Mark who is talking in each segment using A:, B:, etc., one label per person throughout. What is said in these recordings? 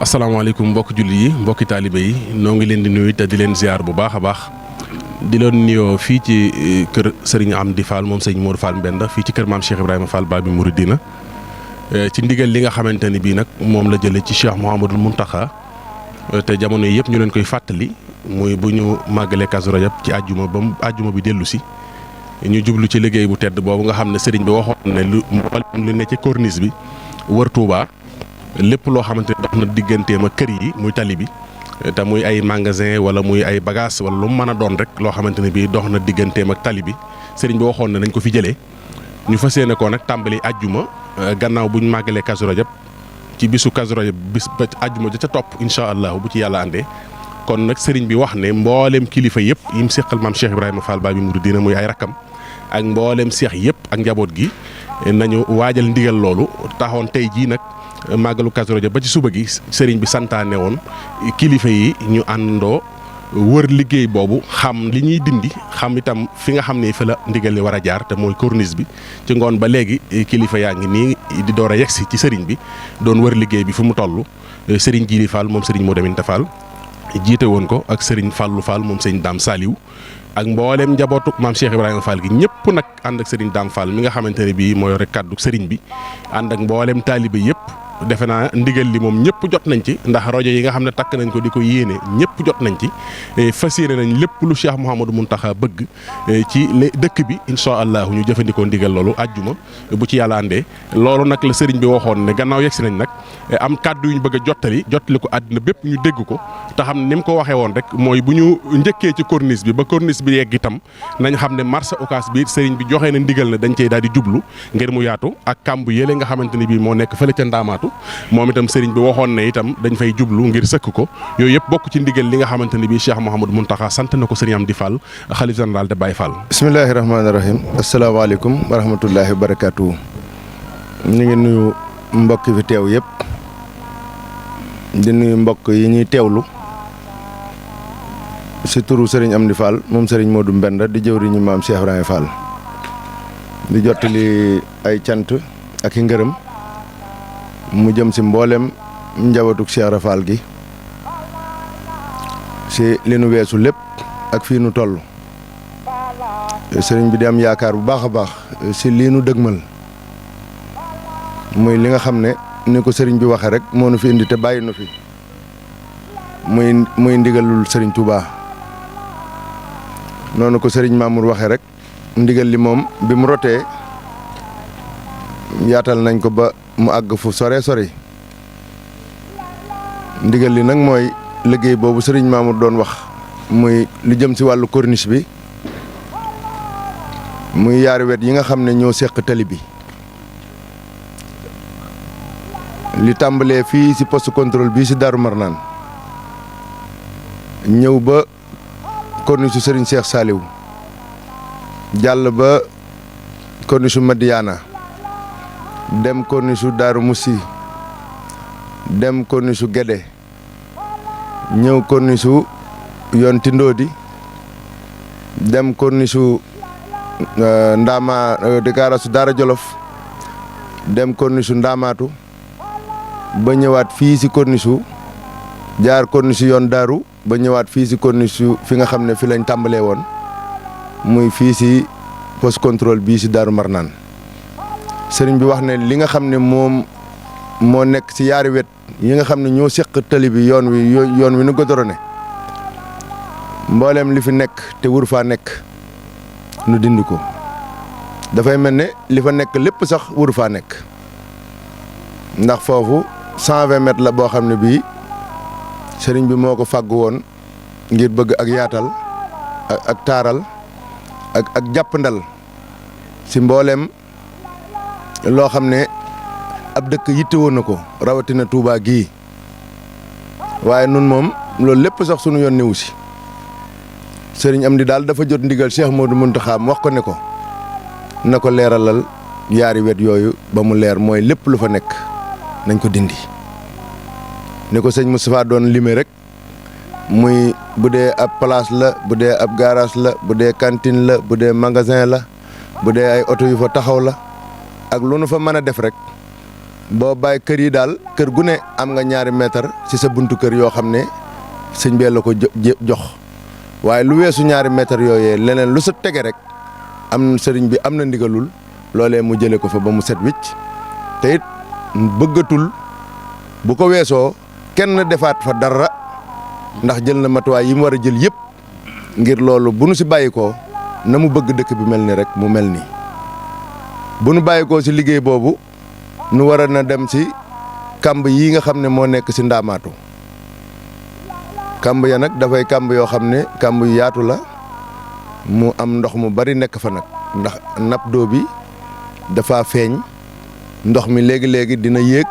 A: asalaamaaleykum mbokki julli yi mbokki taalibe yi noo ngi leen di nuyu te di leen ziar bu baax a baax di leen nuyoo fii ci kër Serigne Amdi Fall moom sëñ Modou Fall Mbenda fii ci kër maam Cheikh Ibrahima Fall Babi Mouridina ci ndigal li nga xamante ni bii nag moom la jëlee ci Cheikh Mouhamadul Mountakha te jamono yi yëpp ñu leen koy fàttali muy bu ñu màggalee Kazu Rajab ci àjjuma bi dellu si ñu jublu ci liggéey bu tedd boobu nga xam ne Serigne bi waxoon ne lu mboolem lu ne ci corniche bi wër Touba. lépp loo xamante ne dox na digganteem ak kër yi muy tali bi te muy ay magasin wala muy ay bagage wala lu mu mën a doon rek loo xamante ne bii dox na digganteem ak tali bi sëriñ bi waxoon ne nañ ko fi jëlee ñu fas yéene ko nag tàmbali ajjuma gannaaw bu ñu màggalee Kazu Rajab ci bisu Kazu Rajab bis ba ajjuma ja ca topp incha allah bu ci yàlla àndee kon nag sëriñ bi wax ne mboolem kilifa yëpp yi mu seqal maam Cheikh Ibrahima Fall Babi Mouridina muy ay rakkam ak mboolem seex yëpp ak njaboot gi nañu waajal ndigal loolu taxoon tey jii nag. màggalu Kazu Rajab ba ci suba gi sëriñ bi santaane woon kilifa yi ñu àndandoo wër liggéey boobu xam li ñuy dindi xam itam fi nga xam ne fi la ndigal li war a jaar te mooy corniche bi ci ngoon ba léegi kilifa yaa ngi nii di door a yegsi ci sëriñ bi doon wër liggéey bi fu mu toll sëriñ Jili Fall moom sëriñ Modou Aminta Fall jiite woon ko ak sëriñ Fallou Fall moom sëriñ Dame Saliou ak mboolem njabootu maam Cheikh Ibrahima Fall gi ñëpp nag ànd ak sëriñ Dame Fall mi nga xamante ne bii moo yore kàddu sëriñ bi ànd ak mboolem taalibe yëpp. defe naa ndigal li moom ñëpp jot nañ ci ndax rajo yi nga xam ne takk nañ ko di ko yéene ñëpp jot nañ ci fas yéene nañ lépp lu Cheikh Mouhamadou Mountakha bëgg ci dëkk bi incha allah ñu jëfandikoo ndigal loolu àjjuma bu ci yàlla àndee loolu nag la sëriñ bi waxoon ne gannaaw yegsi nañ nag am kàddu yu ñu bëgg a jottali ko àddina bépp ñu dégg ko te xam ne ni mu ko waxee woon rek mooy bu ñu njëkkee ci corniche bi ba corniche bi yegg itam nañ xam ne marché Ocass bi sëriñ bi joxee na ndigal ne dañ cey daal di jublu ngir mu yaatu ak kàmb yële nga xamante ni bii moo nekk fële ca Ndaamaatu moom itam sëriñ bi waxoon ne itam dañ fay jublu ngir sëkk ko yooyu yëpp bokk ci ndigal li nga xamante ni bii Cheikh Mouhamadou Mountakha sant na ko sëriñ Amdi Fall xalif général de Baye Fall.
B: bismillahi rahmaani rahim asalaamaaleykum wa rahmatullahi wa barakaatu. ñu ngi nuyu mbokk fi teew yëpp di nuyu mbokk yi ñuy teewlu si turu sëriñ Amdi Fall moom sëriñ Modou Mbenda di jëwriñu maam Cheikh Ibrahima Fall di jottali ay cant ak i ngërëm mu jëm si mboolem njabootuk Cheikh Ibra Fall gi si li nu weesu lépp ak fii nu toll sëriñ bi di am yaakaar bu baax a baax si lii nu dëgmal muy li nga xam ne ni ko sëriñ bi waxee rek moo nu fi indi te bàyyi nu fi muy ndigalul sëriñ Touba noonu ko sëriñ Mamour waxee rek ndigal li moom bi mu rotee yaatal nañ ko ba mu àgg fu sore sore ndigal li nag mooy liggéey boobu sëriñ Mamour doon wax muy lu jëm si wàllu corniche bi muy yaari wet yi nga xam ne ñoo seq tali bi li tàmbalee fii si poste contrôle bii si Darou Marnaan ñëw ba corniche su sëriñ Cheikh Saliou jàll ba corniche su Madiana dem corniche su Daaru Moussi dem corniche su Guédé ñëw corniche su yoon Tindodi dem corniche su Ndama di gaarasu Daara Jolof dem corniche su Ndamaatu ba ñëwaat fii si corniche su jaar corniche su yoon Daaru ba ñëwaat fii si corniche su fi nga xam ne fi lañ tàmbalee woon muy fii si poste contrôle bii si Daaru Marnaan sëriñ bi wax ne li nga xam ne moom moo nekk si yaari wet yi nga xam ne ñoo seq tali bi yoon wi nu godorone mboolem li fi nekk te wur faa nekk nu dindi ko dafay mel ne li fa nekk lépp sax wur faa nekk ndax foofu 120 mètres la boo xam ne bii sëriñ bi moo ko fàggu woon ngir bëgg ak yaatal ak taaral ak jàppandal si mbooleem loo xam ne ab dëkk yitte woon na ko rawatina Touba gii waaye nun moom loolu lépp sax sunu yoon newu si sëriñ Amdi daal dafa jot ndigal Cheikh Modou Mountakha wax ko ne ko na ko leeralal yaari wet yooyu ba mu leer mooy lépp lu fa nekk nañ ko dindi ni ko sëñ Moustapha doon limé rek muy bu dee ab place la bu dee ab garage la bu dee cantine la bu dee magasin la bu dee ay oto yu fa taxaw la ak lu nu fa mën a def rek boo bàyyi kër yi daal kër gu ne am nga 2 mètre ci sa buntu kër yoo xam ne sëñ bee la ko jox waaye lu weesu 2 mètre yooyee leneen lu sa tege rek am sëriñ bi am na ndigalul loolee mu jëlee ko fa ba mu set wicc te it bëggatul bu ko weesoo kenn defaat fa dara ndax jël na matuwaay yi mu war a jël yëpp ngir loolu bu nu si bàyyi ko na mu bëgg dëkk bi mel ni rek mu mel nii bu nu bàyyi ko si liggéey boobu nu war a na dem si kamb yi nga xam ne moo nekk si Ndaamaatu kamb ya nag dafay kamb yoo xam ne kamb yu yaatu la mu am ndox mu bari nekk fa nag ndax nappe d'eau bi dafa feeñ ndox mi léegi-léegi dina yéeg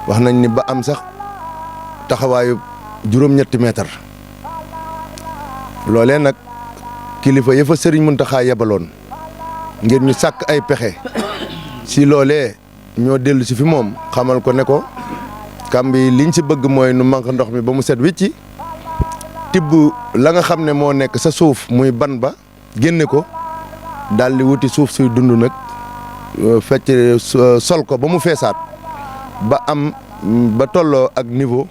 B: wax nañ ni ba am sax taxawaayu juróom-ñetti mètre loolee nag kilifa ya fa sëriñ Muntaxa yebaloon ngir ñu sàkk ay pexe si loolee ñoo dellu si fi moom xamal ko ne ko kamb yi liñ si bëgg mooy nu manque ndox mi ba mu set wicci tibb la nga xam ne moo nekk sa suuf muy ban ba génne ko daal di wuti suuf suy dund nag fecc sol ko ba mu feesaat ba am ba tolloo ak niveau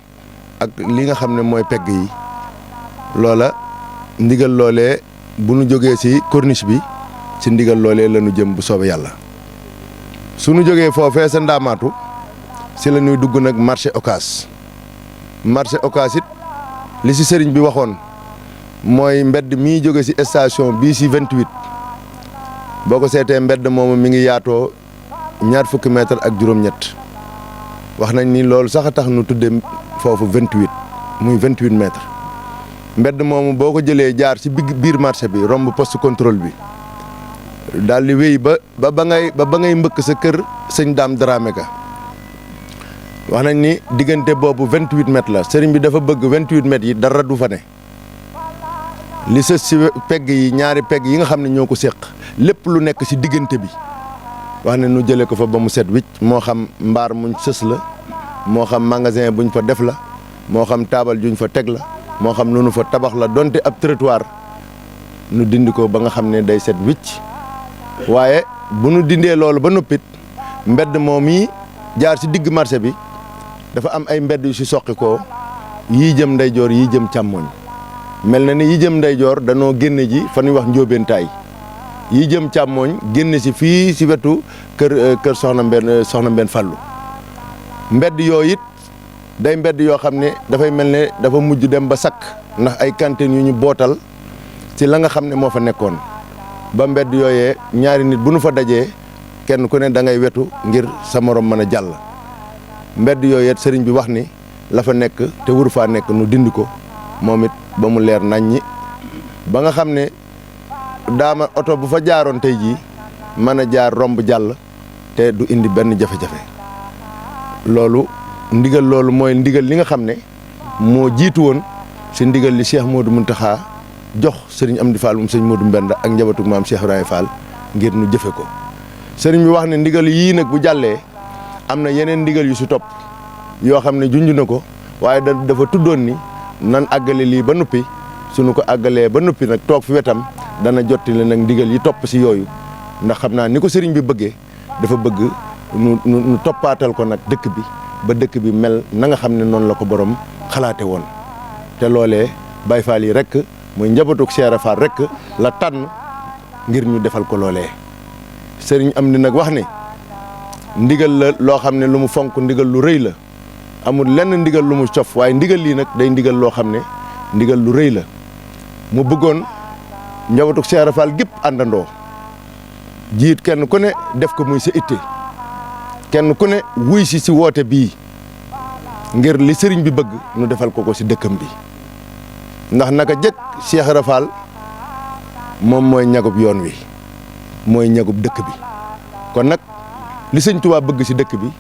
B: ak li nga xam ne mooy pegg yi loola ndigal loolee bu nu jógee ci corniche bi ci ndigal loolee la ñu jëm bu soobee yàlla su nu jógee foofee sa Ndaamaatu ci la ñuy dugg nag marché Ocass it li ci sëriñ bi waxoon mooy mbedd mii jóge ci station bii ci 28 boo ko seetee mbedd moomu mi ngi yaatoo 20 mètres ak juróom-ñett wax nañ ni loolu sax a tax nu tudde foofu 28 muy 28 mètres mbedd moomu boo ko jëlee jaar ci biir marché bi romb poste contrôle bi daal di wéy ba ngay mbëkk sa kër sëñ Daam Dramé ka wax nañ ni diggante boobu 28 mètres la sëriñ bi dafa bëgg 28 mètres yi dara du fa ne li sës ci pegg yi ñaari pegg yi nga xam ne ñoo ko séq lépp lu nekk ci diggante bi wax ne nu jëlee ko fa ba mu set wicc moo xam mbaar muñ sës la moo xam magasin buñ fa def la moo xam taabal juñ fa teg la moo xam lu nu fa tabax la donte ab trottoir nu dindi ko ba nga xam ne day set wicc waaye bu nu dindee loolu ba noppit mbedd moom yi jaar ci digg marché bi dafa am ay mbedd yu ci soqi ko yii jëm ndeyjoor yii jëm càmmooñ mel na ni yi jëm ndeyjoor danoo génne ji fa ñuy wax njóobeentaay yi jëm càmmooñ génne si fii si wetu kër soxna Mbenn Fàllu mbedd yooyu it day mbedd yoo xam ne dafay mel ne dafa mujj dem ba sakk ndax ay cantines yu ñu bootal ci la nga xam ne moo fa nekkoon ba mbedd yooyee ñaari nit bu nu fa dajee kenn ku ne da ngay wetu ngir sa morom mën a jàll mbedd yooyu it sëriñ bi wax ni la fa nekk te wur faa nekk nu dindi ko moom it ba mu leer naññi ba nga xam ne daama oto bu fa jaaroon tey jii mën a jaar romb jàll te du indi benn jafe-jafe loolu ndigal loolu mooy ndigal li nga xam ne moo jiitu woon si ndigal li Cheikh Modou Mountakha jox sëriñ Amdi Fall moom sëriñ Modou Mbenda ak njabootu maam Cheikh Ibrahima Fall ngir nu jëfe ko sëriñ bi wax ne ndigal yii nag bu jàllee am na yeneen ndigal yu si topp yoo xam ne junj na ko waaye dafa tuddoon ni nan àggale lii ba noppi suñu ko àggalee ba noppi nag toog fi wetam dana jottali nag ndigal yi topp si yooyu ndax xam naa ni ko sëriñ bi bëggee dafa bëgg nu toppaatal ko nag dëkk bi ba dëkk bi mel na nga xam ne noonu la ko borom xalaate woon te loolee Baye Fall yi rek muy njabootug Cheikh Fall rek la tànn ngir ñu defal ko loolee sëriñ am ni nag wax ni ndigal la loo xam ne lu mu fonk ndigal lu rëy la amul lenn ndigal lu mu cof waaye ndigal lii nag day ndigal loo xam ne ndigal lu rëy la mu bëggoon njabootu Cheikh Fall gépp àndandoo jiit kenn ku ne def ko muy sa itte kenn ku ne wuy si woote bii ngir li sëriñ bi bëgg nu defal ko si dëkkam bi ndax naka jëkk Cheikh Fall moom mooy ñagub yoon wi mooy ñagub dëkk bi kon nag li sëñ Tuubaa bëgg si dëkk bi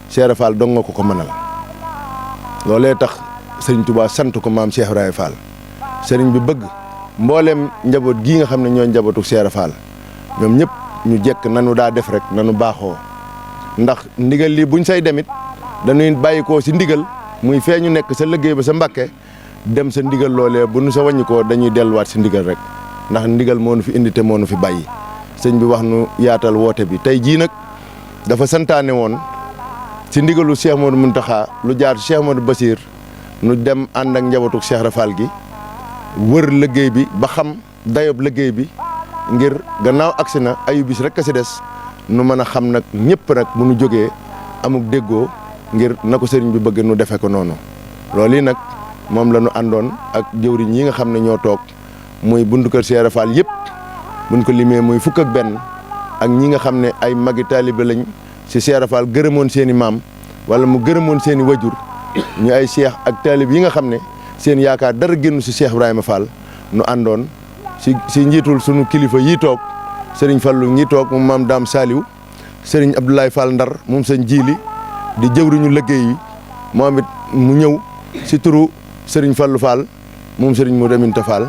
B: Cheikh Fall dong nga ko mënal loolee tax sëriñ Tuubaa sant ko maam Cheikh Ibrahima Fall sëriñ bi bëgg mbooleem njaboot gii nga xam ne ñooy njabootu Cheikh Fall ñoom ñëpp ñu jekk nanu daa def rek nanu baaxoo ndax ndigal lii buñ say demit dañuy bàyyi ko si ndigal muy fee ñu nekk sa liggéey ba sa Mbàkke dem sa ndigal loolee bu nu sa wàññi ko dañuy delluwaat si ndigal rek ndax ndigal moo nu fi indi te moo nu fi bàyyi sëñ bi wax nu yaatal woote bi tey jii nag dafa santaane woon si ndigalu Cheikh Modou Mountakha lu jaar Cheikh Modou Bassir nu dem ànd ak njabootu Cheikh Fall gi wër liggéey bi ba xam dayob liggéey bi ngir gannaaw agsi na ayu bis rek a si des nu mën a xam nag ñëpp nag bu nu jógee amuk déggoo ngir na ko sëriñ bi bëgg nu defe ko noonu loolu yi nag moom la ñu àndoon ak jëwriñ yi nga xam ne ñoo toog muy buntu kër Cheikh Fall yëpp buñ ko limee muy fukk ak benn ak ñi nga xam ne ay magi taalibe lañ si Cheikh Fall gërëmoon seen i maam wala mu gërëmoon seen i wajur ñu ay cheikh ak taalib yi nga xam ne seen yaakaar dara génn si Cheikh Ibrahima Fall nu àndoon si njiitul sunu kilifa yii toog sëriñ Fallu ngi toog moom maam Daam Saliou sëriñ Abdoulaye Fall Ndar moom sëñ Jiili di jëwriñu liggéey yi moom it mu ñëw si turu sëriñ Fallu Fall moom sëriñ Modou Aminta Fall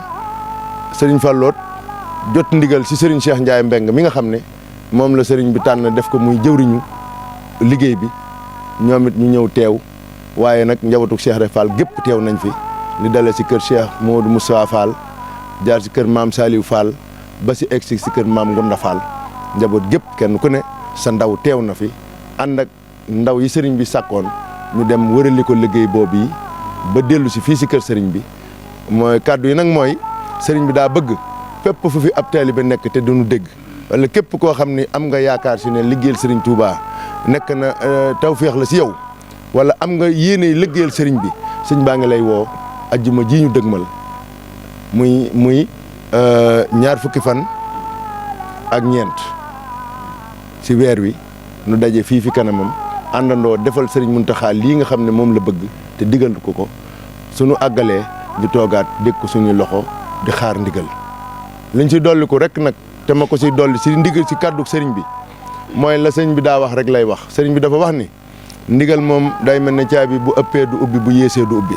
B: sëriñ Falloot jot ndigal si sëriñ Cheikh Ndiaye Mbeng mi nga xam ne moom la sëriñ bi tànn def ko muy jëwriñu liggéey bi ñoom it ñu ñëw teew waaye nag njabootu Cheikh Fall gépp teew nañ fi li dale si kër Cheikh Modou Moussa Fall jaar si kër maam Saliou Fall ba si egsi si kër maam Ngunda Fall njaboot gépp kenn ku ne sa ndaw teew na fi ànd ak ndaw yi sëriñ bi sàkkoon ñu dem wërali ko liggéey boobu yi ba dellu si fii si kër sëriñ bi mooy kàddu yi nag mooy sëriñ bi daa bëgg fépp fu fi ab taalibe nekk te duñu dégg wala képp koo xam ni am nga yaakaar si ne liggéeyal sëriñ Touba nekk na tawféex la si yow wala am nga yéene liggéeyal sëriñ bi sëñ baa ngi lay woo ajjuma ji ñu dëgmal muy ñaar fukki fan ak ñeent si weer wi nu daje fii fi kanamam àndandoo defal sëriñ Mountakha lii nga xam ne moom la bëgg te digal ko suñu àggalee ñu toogaat dégg ko suñuy loxo di xaar ndigal liñ si dolli ko rek nag te ma ko si dolli si ndigal si kàddu sëriñ bi mooy la sëriñ bi daa wax rek lay wax sëriñ bi dafa wax ni ndigal moom day mel ne caabi bu ëppee du ubbi bu yéesee du ubbi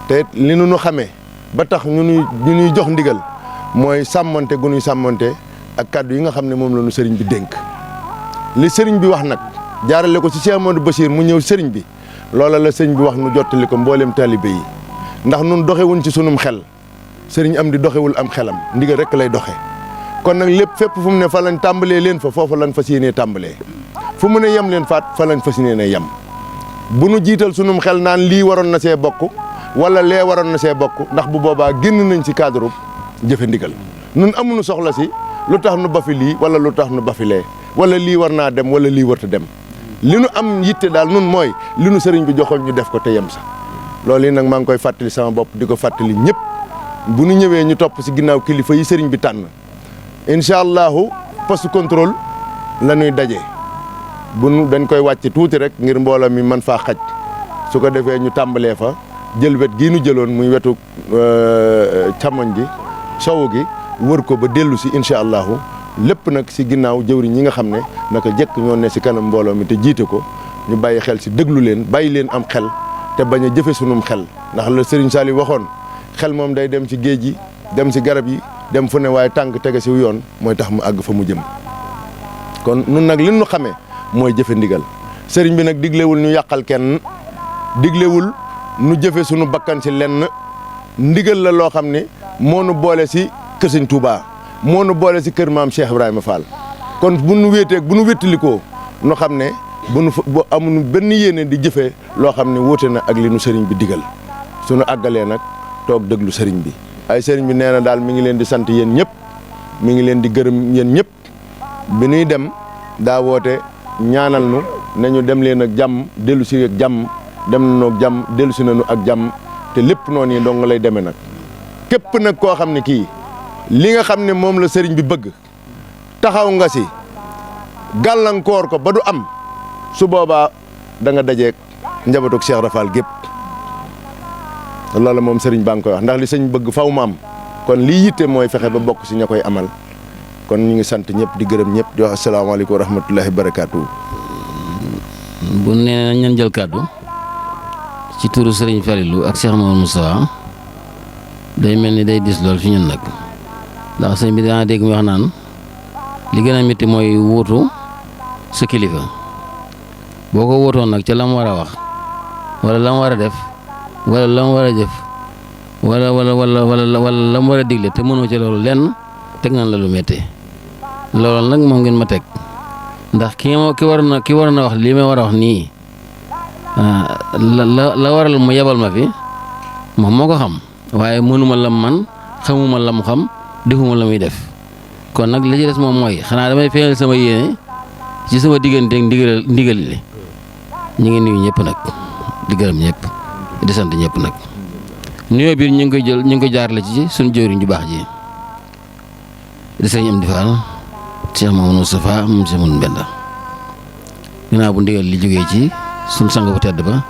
B: te li nu xamee ba tax ñu ñuy jox ndigal mooy sàmmante gu ñuy sàmmante ak kàddu yi nga xam ne moom la ñu sëriñ bi dénk li sëriñ bi wax nag jaarale ko ci Cheikh Modou Bassir mu ñëw sëriñ bi loola la sëriñ bi wax nu jottali ko mbooleem taalibe yi ndax nun doxewuñ ci sunum xel sëriñ am di doxewul am xelam ndigal rek lay doxe kon nag lépp fépp fu mu ne fa lañ tàmbalee leen fa foofa lañ fas yéenee tàmbalee fu mu ne yem leen faat fa lañ fas yéenee yem bu nu jiital sunum xel naan lii waroon na see bokk wala lee waroon na see bokk ndax bu boobaa génn nañ ci cadre jëfe ndigal nun amuñu soxla si lu tax nu bafi lii wala lu tax nu bafi lee wala lii war naa dem wala lii warta dem li nu am yitte daal nun mooy li nu sëriñ bi joxoon ñu def ko te yem sa loolu yi nag maa ngi koy fàttali sama bopp di ko fàttali ñëpp bu nu ñëwee ñu topp si ginnaaw kilifa yi sëriñ bi tànn incha allahu poste contrôle la ñuy daje dañ koy wàcc tuuti rek ngir mbooloo mi man faa xaj su ko defee ñu tàmbalee fa jël wet gii nu jëloon muy wetu càmmoñ gi sowu gi wër ko ba dellu si incha allahu lépp nag si ginnaaw jëwriñ ñi nga xam ne naka jëkk ñoo ne si kanam mbooloo mi te jiite ko ñu bàyyi xel si déglu leen bàyyi leen am xel te bañ a jëfe sunum xel ndax la Serigne Saliou waxoon xel moom day dem ci géej gi dem si garab yi dem fu ne waaye tànk tege si yoon mooy tax mu àgg fa mu jëm kon nun nag li nu xamee mooy jëfe ndigal sëriñ bi nag diglewul ñu yàqal kenn diglewul nu jëfe sunu bakkan si lenn ndigal la loo xam ne moo nu boole si kër Sëñ Touba moo nu boole si kër maam Cheikh Ibrahima Fall kon bu nu wéeteeg bu nu wéttalikoo nu xam ne bu amuñu benn yéene di jëfee loo xam ne wóote na ak li nu sëriñ bi digal suñu àggalee nag toog déglu sëriñ bi ay sëriñ bi nee na daal mi ngi leen di sant yéen ñëpp mi ngi leen di gërëm yéen ñëpp bi nuy dem daa woote ñaanal nu nañu dem leen ak jàmm dellu si ak jàmm dem nañu ak jàmm dellu si nañu ak jàmm te lépp noonu yi dong lay demee nag képp nag koo xam ne kii li nga xam ne moom la sëriñ bi bëgg taxaw nga si gàllankoor ko ba du am su boobaa da nga dajeeg njabootu Cheikh Rafal gépp loolu moom sëriñ baa ngi koy wax ndax li sëñ bëgg faw mu am kon lii yitte mooy fexe ba bokk si ña koy amal kon ñu ngi sant ñëpp di gërëm ñëpp di wax asalaamaaleykum wa rahmatullahi barakaatu.
C: bu nee ñan jël kàddu ci turu Serigne Falilou ak Cheikh Mamadou Moustapha day mel ni day dis lool fi ñun nag ndax sëñ bi dana dégg mu wax naan li gën a métti mooy wuutu sa kilifa boo ko wuutoon nag ca la mu war a wax wala la mu war a def wala la mu war a jëf wala la mu war a digle te mënoo ci loolu lenn teg nañ la lu métti loolu nag moom ngeen ma teg ndax ki waroon a wax lii may war a wax nii la waral mu yebal ma fi moom moo ko xam waaye mënuma lam man xamuma lam xam defuma la muy def kon nag li ci des moom mooy xanaa damay feeñal sama yéene ci sama digganteeg ndigal li ñu ngi nuyu ñëpp nag di gërëm ñëpp di sant ñëpp nag nuyoo biir ñu ngi koy jaarale ci suñu jëwriñ ju baax ji di sëñ Amdi Fall Cheikh Mamadou Moustapha moom Cheikh Mamadou Mbenda ginnaaw bu ndigal li jógee ci suñu sang bu tedd ba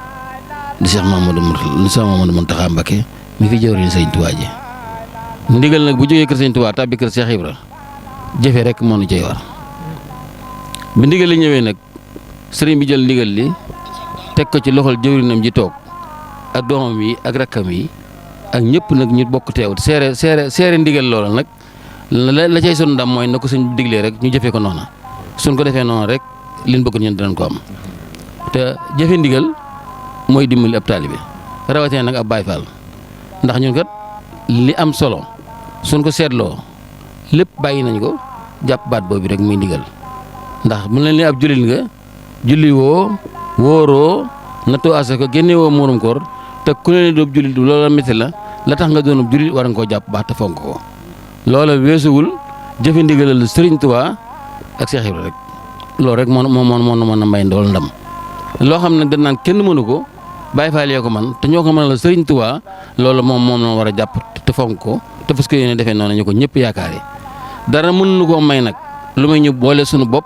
C: di Cheikh Mamadou Mountakha Mbacké mi fi jëwriñ sëñ Tuubaa ji ndigal nag bu jógee kër sëñ Tuubaa tàbbi kër Cheikh Ibra jëfe rek moo nu cay war bi ndigal li ñëwee nag sëriñ bi jël ndigal li teg ko ci loxol jëwriñam ji toog ak doomam yi ak rakkam yi ak ñëpp nag ñu bokk teew seere ndigal loola nag la cay sunu ndam mooy na ko suñ diglee rek ñu jëfee ko noona suñ ko defee noonu rek liñ bëgg ñun dinañ ko am te jëfe ndigal mooy dimbali ab taalibe rawatee nag ab Baay Faal ndax ñun kat li am solo suñ ko seetloo lépp bàyyi nañ ko jàpp baat boobu rek muy ndigal ndax mu leen li ab jullit nga julli woo wóoroo nattoo asaka génne woo muurum koor te ku ne doob jullit loola métti la tax nga doonub jullit war nga koo jàpp baax te fonk ko loola weesuwul jëfe ndigalal Sëriñ Tuubaa ak Cheikh Ibra rek loolu rek moo mën a may ndool ndam loo xam ne dañ naan kenn mënu ko Baay Faal yee ko man te ñoo ko mën la Sëriñ Tuubaa loolu moom la war a jàpp te fonk ko te fas ko yéene defee noonu ñu ko ñëpp yaakaare dara mënuñu koo may nag lu may ñu boole suñu bopp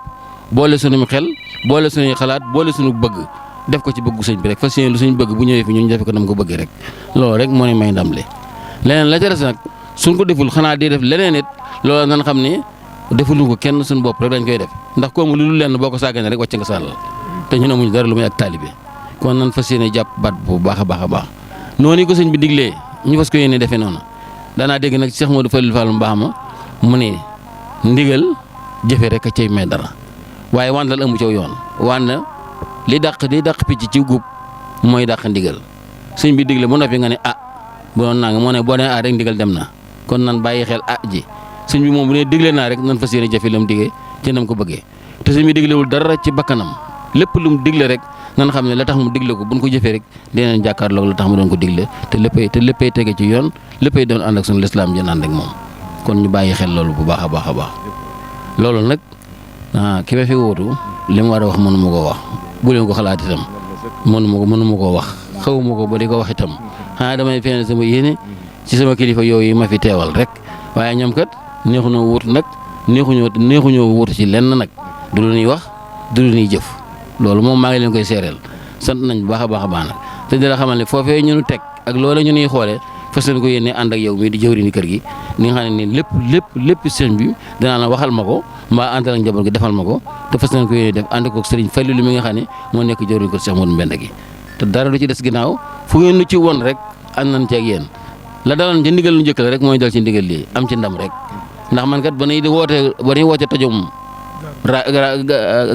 C: boole suñu xel boole suñuy xalaat boole suñu bëgg def ko ci bëggu sëñ bi rek fas yéene lu suñu bëgg bu ñëwee fi ñu defe ko nam ko bëggee rek loolu rek moo ne may ndam le leneen la ca des nag suñ ko deful xanaa di def leneen it loolu nan xam ne defulu ko kenn suñu bopp rek dañ koy def ndax koomu lu lenn boo ko sàggane rek wàcc nga sàllal te ñun amuñu dara lu muy ak taalibe kon nan fas yéene jàpp baat bu baax a baax a baax noonu ko sëñ bi diglee ñu fas ko yéene defee noonu danaa dégg nag Cheikh Modou Falilou Fall mu baax ma mu ne ndigal jëfe rek a cay may dara waaye wàndal amu caw yoon wànn li dàq picc ci gub mooy dàq ndigal sëñ bi digle ba noppi nga ne bu doon naa nga moo ne boo nee rek ndigal dem na kon nan bàyyi xel ji sëñ bi moom bu ne digle naa rek nan fas yéene jëfe la mu digee ci nam ko bëggee te sëñ bi diglewul dara ci bakkanam lépp lu mu digle rek nan xam ne la tax mu digle ko buñ ko jëfee rek dinañ jàkkaarloog la tax mu doon ko digle te léppay tege ci yoon léppay doon ànd ak suñu lislaam jën ànd ak moom kon ñu bàyyi xel loolu bu baax a baax a baax loolu nag ki ma fi wóotu li mu war a wax mënu ma koo wax bu leen ko xalaat itam mënu ma koo wax xawuma ko ba di ko wax itam xanaa damay feeñal sama yéene ci sama kilifa yooyu ma fi teewal rek waaye ñoom kat neexuñoo wóotu nag neexuñoo wóotu ci lenn nag du lu ñuy wax du lu ñuy jëf loolu moom maa ngi leen koy seereel sant nañ bu baax a baax a baax nag te dina xamal ne foofee ñu teg ak loola ñu ñuy xoolee fas leen ko yéene ànd ak yow mii di jëwriñu kër gi ni nga xam ne nii lépp sëñ bi danaa la waxal ma ko mbaa àndal ak njaboot gi defal ma ko te fas leen ko yéene def ànd ko Sëriñ Falilou mi nga xam ne moo nekk jëwriñu kër Cheikh Modou Mbenda gi te dara du ci des ginnaaw fu ngeen nu ci woon rek ànd nañ ci ak yéen la daloon ci ndigal lu njëkk la rek mooy dal ci ndigal lii am ci ndam rek ndax man kat ba ñuy woote tojum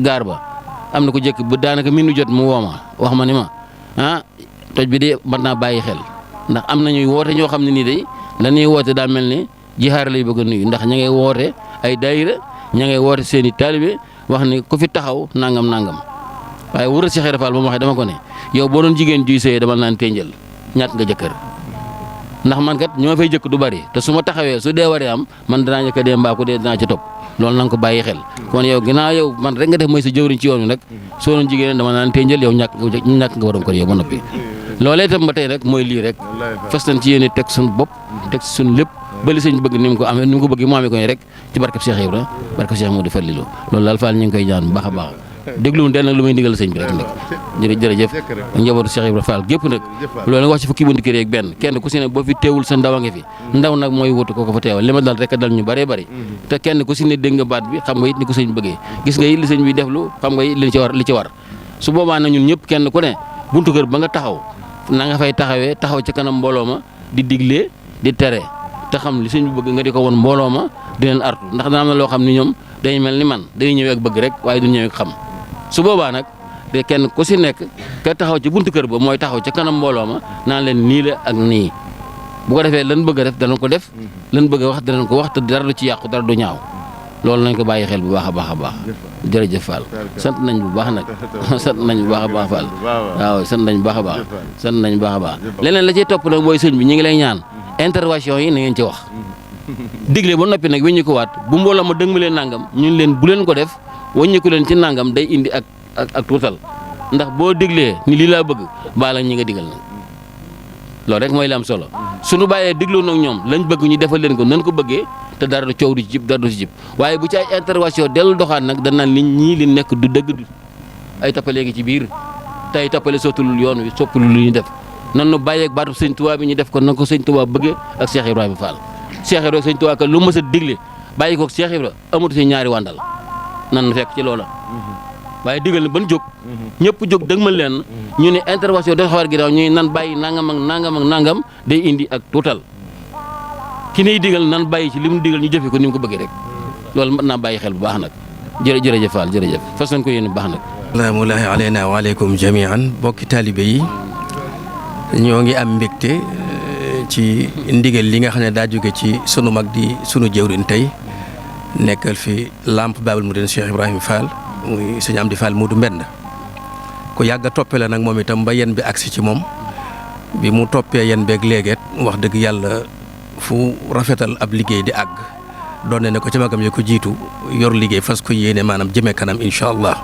C: gaar ba am na ko jëkk bu daanaka minu jot mu woo ma wax ma ni ma toj bi de mën naa bàyyi xel ndax am na ñuy woote ñoo xam ne nii day la ñuy woote daa mel ni jihaar lay bëgg a nuyu ndax ña ngay woote ay daayira ña ngay woote seen i taalibe wax ni ku fi taxaw nangam waaye wër Cheikh Ibra Fall ba mu waxee dama ko ne yow boo doon jigéen juy sëyee dama naan ténjal ñàkk nga jëkkër ndax man kat ñoo fay jëkk du bari te su ma taxawee su dee waree am man danaa njëkk a dee mbaa ku dee danaa ci topp loolu na nga ko bàyyi xel kon yow ginnaaw yow man rek nga def mooy sa jëwriñ ci yoon wi nag soo doon jigéen dama naan ténjal yow ñàkk nga waroon ko yow ba noppi loolee itam ba tey rek mooy lii rek fas nañ ci yéene teg suñu bopp teg suñu lépp ba li sëñ bëgg ni mu ko amee ni mu ko bëgg mu amee ko rek ci barkeb Cheikh Ibra barkeb Cheikh Modou Fallilou loolu daal Fall ñu ngi koy ñaan bu baax a baax dégluwun del nag lu muy ndigal sëñ bi rek nag jërëjëf njabootu Cheikh Ibra Fall gépp nag loolu nag wax ci fukki buntu kër yeeg benn kenn ku si ne boo fi teewul sa ndaw a ngi fi ndaw nag mooy wutu ko fa teewal li ma dal rek a dal ñu bëree bëri te kenn ku si ne dégg nga baat bi xam nga it ni ko sëñ bëggee gis nga it li sëñ bi def lu xam nga it li ci war su boobaa nag ñun ñëpp kenn ku ne buntu kër ba nga taxaw na nga fay taxawee taxaw ci kanam mbooloo ma di diglee di tere te xam li sëñ bi bëgg nga di ko won mbooloo ma di leen artu ndax dana am na loo xam ni ñoom dañuy mel ni man dañuy ñëwee ak bëgg rek waaye du ñëwee ak xam su boobaa nag te kenn ku si nekk ka taxaw ci buntu kër ba mooy taxaw ca kanam mbooloo ma naan leen nii la ak nii bu ko defee lan bëgg a def danañ ko def lan bëgg a wax danañ ko wax te dara du ci yàqu dara du ñaaw loolu nañ ko bàyyi xel bu baax a baax a baax jërëjëf Fall sant nañ bu baax nag sant nañ bu baax a baax Fall waaw sant nañ bu baax a baax sant nañ bu baax a baax leneen la ciy topp nag mooy sëñ bi ñu ngi lay ñaan intervention yi na ngeen ci wax digle ba noppi nag weññi ko waat bu mbooloo ma dëng ma leen nangam ñun leen bu leen ko def wëññiku leen ci nangam day indi ak tuutal ndax boo diglee ni lii laa bëgg baala ñi nga digal nag loolu rek mooy li am solo suñu bàyyee diglu nag ñoom lañ bëgg ñu defal leen ko nan ko bëggee te dara du coow du ci jib dara du ci jib waaye bu ci ay intervention dellu doxaat nag dañ naan li ñii li nekk du dëgg du ay tappalee ngi ci biir te ay tappale sottulul yoon wi soppalul lu ñu def nan nu bàyyeeg baatu sëñ Tuubaa bi ñu def ko nan ko sëñ Tuubaa bëggee ak Cheikh Ibrahima Fall Cheikh Ibrahima sëñ Tuubaa ka lu mës a digle bàyyi ko Cheikh Ibrahima amatu si ñaari wàndal nan fekk ci loola waaye digal na ban jóg ñëpp jóg dëgmal leen ñu ne intervention dafa xawar ginnaaw ñuy nan bàyyi nangam ak nangam day indi ak tuutal ki niy digal nan bàyyi ci li mu digal ñu jëfe ko ni mu ko bëggee rek loolu mën naa bàyyi xel bu baax nag jërëjëf Fall jërëjëf fas nañ ko yéene bu baax nag
D: salaamullahi aleyna wa aleykum jamian bokki taalibe yi ñoo ngi am mbégte ci ndigal li nga xam ne daa jóge ci sunu mag di sunu jëwriñ tey nekkal fi lamp Baabul Muridiin Cheikh Ibrahima Fall muy sëñ Amdi Fall Modou Mbend ku yàgg a toppe la nag moom itam ba yen bi agsi ci moom bi mu toppee yen beeg léegeet wax dëgg yàlla fu rafetal ab liggéey di àgg doon ne ko ci magam yi ko jiitu yor liggéey fas ko yéene maanaam jëmee kanam incha allah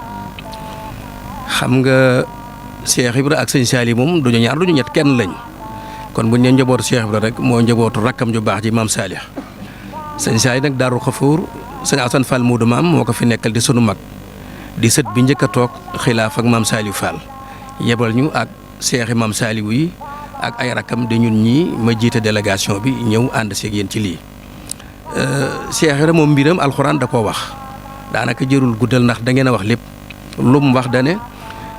D: xam nga Cheikh Ibra ak sëñ Saali moom duñu ñaar duñu ñett kenn lañ kon buñ ne njabootu Cheikh Ibra rek moo njabootu rakkam ju baax ji maam Saalih sëñ Saali nag Daaru Xafuur sëñ Asan Fall Modou maam moo ko fi nekkal di sunu mag di sët bi njëkk a toog xilaaf ak maam Saliou Fall yebal ñu ak seexi maam Saliou yi ak ay rakam di ñun ñii ma jiite délégation bi ñëw ànd seeg yéen ci lii Cheikh Ibra moom mbiram alxuraan da koo wax daanaka jërul guddal ndax da ngeen a wax lépp lu mu wax dane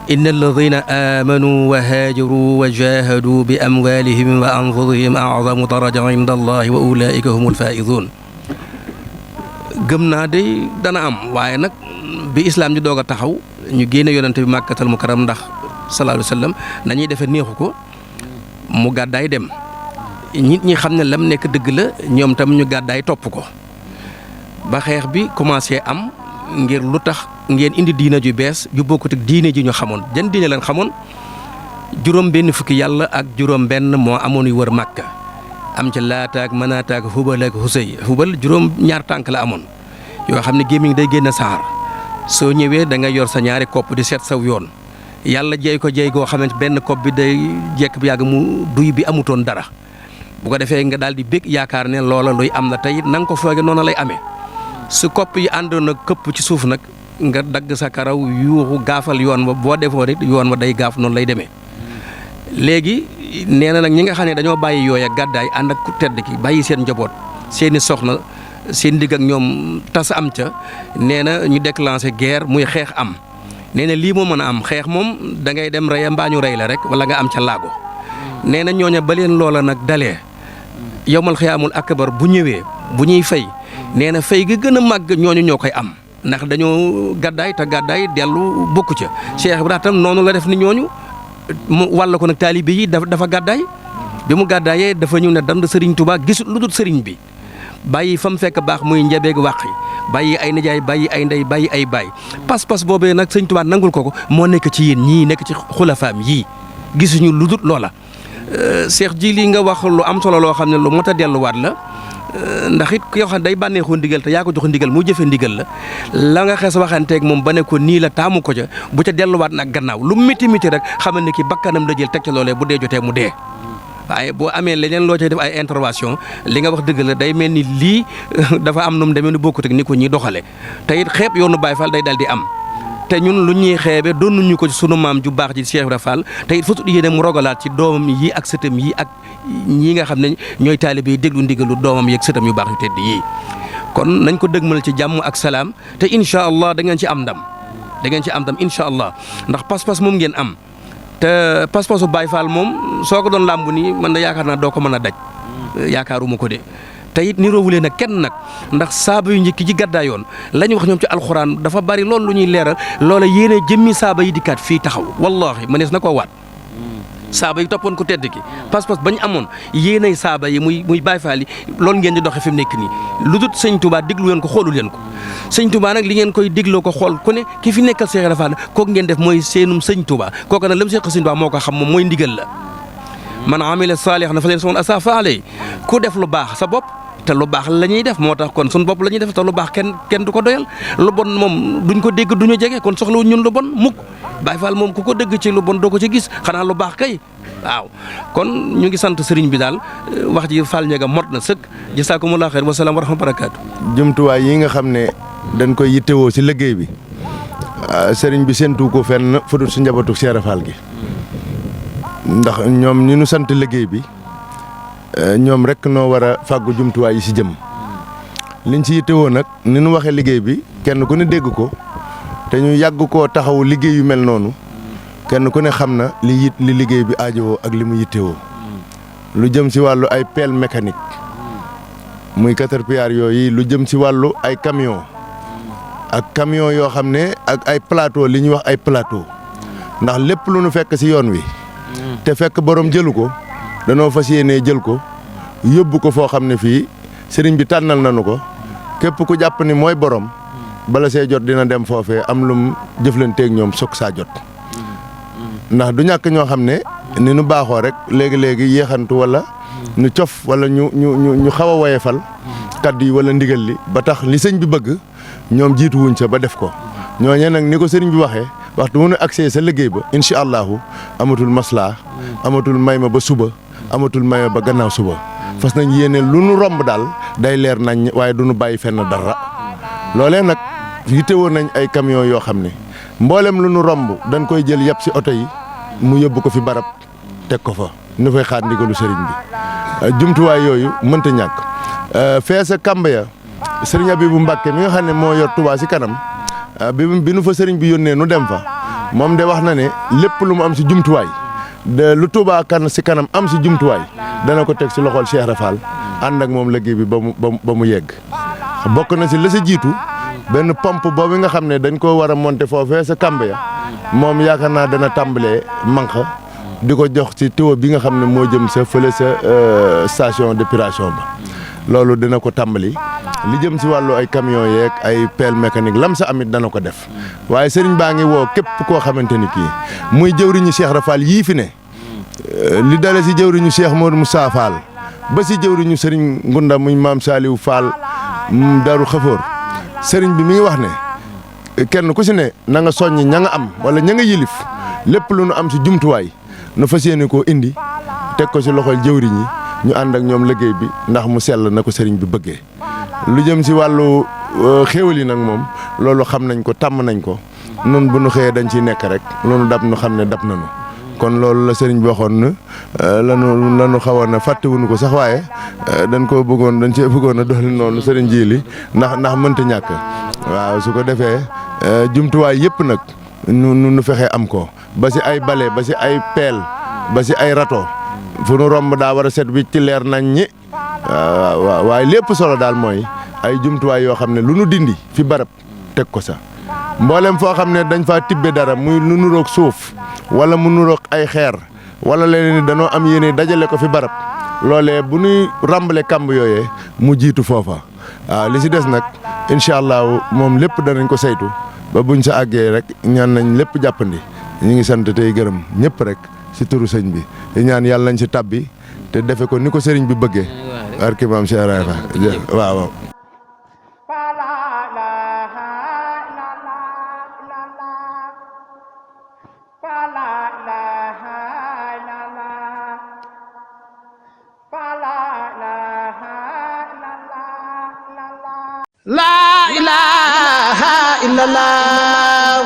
D: inna alladina amanu wa haajaru wa jahadu bi amwalihim wa anfusihim a'zamu daraja inda allahi wa ulaika humul faizun gëm naa de dana am waaye nag bi islam di doog a taxaw ñu génne yonante bi màkkatal mukarram ndax sallallahu alayhi wa sallam nañuy defee neexu ko mu gàddaay dem nit ñi xam ne lam nekk dëgg la ñoom tam ñu gàddaay topp ko ba xeex bi commencé am ngir lu tax ngeen indi diina ju bees ju bokkut ak diine ji ñu xamoon jan diine leen xamoon juróom benn fukki yàlla ak juróom benn moo amoon yu wër màkka am ca laataak manaataak hubal ak husay hubal juróom ñaar tànk la amoon yoo xam ne gémmiñ day génn saar soo ñëwee da nga yor sa ñaari kopp di seet saw yoon yàlla jey ko jey goo xamante benn kopp bi day jekk bi yàgg mu duy bi amutoon dara bu ko defee nga daal di bég yaakaar ne loola luy am na tey na nga ko fooge noonu lay amee su kopp yi àndoon nag këpp ci suuf nag nga dagg sa karaw yuuxu gaafal yoon wa boo defoo it yoon wa day gaaf noonu lay demee léegi nee na nag ñi nga xam ne dañoo bàyyi yooya gàddaay ànd ak ku tedd ki bàyyi seen njaboot seeni soxna seen digg ak ñoom tas am ca nee na ñu déclenché guerre muy xeex am nee na lii moo mën a am xeex moom da ngay dem rey mbaa ñu rey la rek wala nga am ca laago nee na ñooña ba leen loola nag dalee yowmal xiyaamul akbar bu ñëwee bu ñuy fay nee na fay gi gën a màgg ñooñu ñoo koy am ndax dañoo gàddaay te gàddaay dellu bokku ca Cheikh Ibrahima tam noonu la def ni ñooñu mu wàll ko nag taalibe yi dafa gàddaay bi mu gàddaayee dafa ñëw ne dand sëriñ Touba gisul lu dul sëriñ bi bàyyi fa mu fekk baax muy njabeeg wàqi bàyyi ay nijaay bàyyi ay ndey bàyyi ay baay pas-pas boobee nag sëriñ Touba nangul ko moo nekk ci yéen ñii nekk ci xulafaam yii gisuñu lu dul loola. Cheikh ji lii nga wax lu am solo loo xam ne lu mot a delluwaat la ndax it yoo xam ne day bànneexoo ndigal te yaa ko jox ndigal mu jëfe ndigal la nga xees waxanteeg moom ba ne ko nii la taamu ko ca bu ca delluwaat nag gannaaw lu miti miti rek xamal ne ki bakkanam la jël teg ca loolee bu dee jotee mu dee. waaye boo amee leneen loo cay def ay intervention li nga wax dëgg la day mel ni lii dafa am nu mu demee ni bokkut ak ni ko ñuy doxale te it xeeb yoonu Baye Fall day dal di am te ñun lu ñuy xeebe doonuñu ko ci sunu maam ju baax ji Cheikh Ibra Fall te it fasut yéene mu rogalaat ci doomam yi ak sëtam yi ak ñii nga xam ne ñooy taalibe yi déglu ndigalu doomam yi ak sëtam yu baax yu tedd yii kon nañ ko dëgmal ci jàmm ak salaam te incha allah da ngeen ci am ndam incha allah ndax pas-pas moom ngeen am te pas-pasu Baye Fall moom soo ko doon làmb nii man da yaakaar naa doo ko mën a daj yaakaaruma ko de te it niroowulee nag kenn nag ndax saaba yu njëkk ji gàddaayoon la ñu wax ñoom ci alxuraan dafa bari loolu lu ñuy leeral loola yéene jëmmi saaba yi dikkaat fii taxaw wallahi mënees na koo waat saaba yi toppoon ko tedd ki pas-pas bañ amoon yéenay saaba yi muy Baye Fall yi loolu ngeen di doxee fi mu nekk nii lu dut sëñ Touba déglu leen ko xoolu leen ko sëñ Touba nag li ngeen koy dégloo ko xool ku ne ki fi nekkal Cheikh Ibra Fall kooku ngeen def mooy seenum sëñ Touba kooku nag la mu seq sëñ Touba moo ko xam moom mooy ndigal la man amila saalih na fa leen soon asa faale ku def lu baax sa bopp te lu baax la ñuy def moo tax kon suñu bopp la ñuy def te lu baax kenn du ko doyal lu bon moom duñ ko dégg duñu jege kon soxlawuñ ñun lu bon mukk Baye Fall moom ku ko dégg ci lu bon doo ko ci gis xanaa lu baax kay waaw kon ñu ngi sant sëriñ bi daal wax ji Fall Ndiaga mot na sëkk jasaakumullahu xayr wa salaam wa rahmatullahi wa barakaatu.
B: jumtuwaay yi nga xam ne dañ koy yittewoo si liggéey bi sëriñ bi séntu ko fenn fu dul si njabootu Cheikh Ibra Fall gi ndax ñoom ñu nu sant liggéey bi ñoom rek noo war a fàggu jumtuwaay yi si jëm liñ si yittewoo nag ni nu waxee liggéey bi kenn ku ne dégg ko te ñu yàgg koo taxaw liggéey yu mel noonu kenn ku ne xam na li liggéey bi aajowoo ak li mu yittewoo lu jëm si wàllu ay pelle mécanique muy caterpillar yooyu lu jëm si wàllu ay camion ak camion yoo xam ne ak ay plateau li ñuy wax ay plateau ndax lépp lu nu fekk si yoon wi te fekk borom jëlu ko danoo fas yéenee jël ko yóbbu ko foo xam ne fii sëriñ bi tànnal nañu ko képp ku jàpp ni mooy borom bala see jot dina dem foofee am lum jëflanteeg ñoom soog saa jot ndax du ñàkk ñoo xam ne ni nu baaxoo rek léegi-léegi yéexantu wala ñu cof wala ñu xaw a woyefal kaddu yi wala ndigal li ba tax li sëñ bi bëgg ñoom jiitu wuñ sa ba def ko ñooñee nag ni ko sëriñ bi waxee waxtu mu nu accès sa liggéey ba incha allahu amatul maslaa amatul may ma ba suba amatul may ma ba gannaaw suba fas nañ yéene lu nu romb daal day leer nañ waaye du nu bàyyi fenn dara loolee nag yittewoo nañ ay camion yoo xam ne mboolem lu nu romb dañ koy jël yàpp si oto yi mu yóbbu ko fi barab teg ko fa nu fay xaar ndigalu sëriñ bi jumtuwaay yooyu mënta ñàkk fee sa kàmb ya sëriñ Abibu Mbàkke mi nga xam ne moo yor Touba si kanam bi nu fa sëriñ bi yónnee nu dem fa moom de wax na ne lépp lu mu am si jumtuwaay de lu Touba kan si kanam am si jumtuwaay dana ko teg si loxol Cheikh Ibra Fall ànd ak moom liggéey bi ba mu yegg bokk na si la sa jiitu benn pompe boobu nga xam ne dañ ko war a monter foofee sa kàmb ya moom yaakaar naa dana tàmbalee manque di ko jox ci tuyau bi nga xam ne moo jëm sa fële sa station d'épuration ba loolu dina ko tàmbali li jëm si wàllu ay camion yeeg ay pelle mécanique lam sa amit dana ko def waaye sëriñ baa ngi woo képp koo xamante ni kii muy jëwriñu Cheikh Ibra Fall yii fi ne li dale si jëwriñu Cheikh Modou Moussa Fall ba si jëwriñu sëriñ Ngunda muy maam Saliou Fall Darou Khafour sëriñ bi mi ngi wax ne kenn ku si ne na nga soññ ña nga am wala ña nga yilif lépp lu nu am si jumtuwaay nu fas yéene koo indi teg ko si loxol jëwriñ yi ñu ànd ak ñoom liggéey bi ndax mu sell na ko sëriñ bi bëggee lu jëm si wàllu xéewal yi nag moom loolu xam nañ ko tàmm nañ ko nun bu nu xëyee dañ ciy nekk rek loolu dab nu xam ne dab nañu kon loolu la sëriñ bi waxoon na lanu xawoon na fàttewuñu ko sax waaye dañ cee bëggoon a dolli noonu sëriñ ji li ndax mënta ñàkk waaw su ko defee jumtuwaay yëpp nag nu fexee am ko ba si ay bale ba si ay peel ba si ay rato fu nu romb daa war a set wicc ci leer nañ ñi waaw waaye lépp solo daal mooy ay jumtuwaay yoo xam ne lu nu dindi fi barab teg ko sa mboolem foo xam ne dañ faa tibbe dara muy lu nuroog suuf wala mu nuroog ay xeer wala leen ni danoo am yéene dajale ko fi barab loolee bu ñuy ràmbale kàmb yooyee mu jiitu foofa waaw li si des nag incha allah moom lépp danañ ko saytu ba buñ sa àggee rek ñaan nañ lépp jàppandi ñu ngi sant tey gërëm ñëpp rek si turu sëñ bi di ñaan yàlla nañ si tabbi te defe ko ni ko sëriñ bi bëggee barke maam Cheikh Ibrahima waaw waaw
E: La ilaha illallah.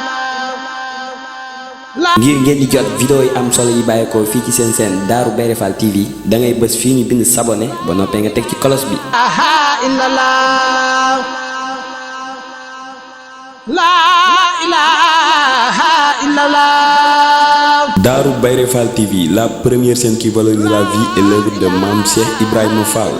F: ngir ngeen di jot vidéo yi am solo yi bàyyeekoo fii ci seen seen Darou Bairé Fall TV da ngay bës fii ñu bind s'abonné ba noppee nga teg ci cloche bi.
E: La ilaha illallah.
F: Darou Bairé Fall TV, la première chaîne qui valorise la vie et l'œuvre de Mame Cheikh Ibrahima Fall.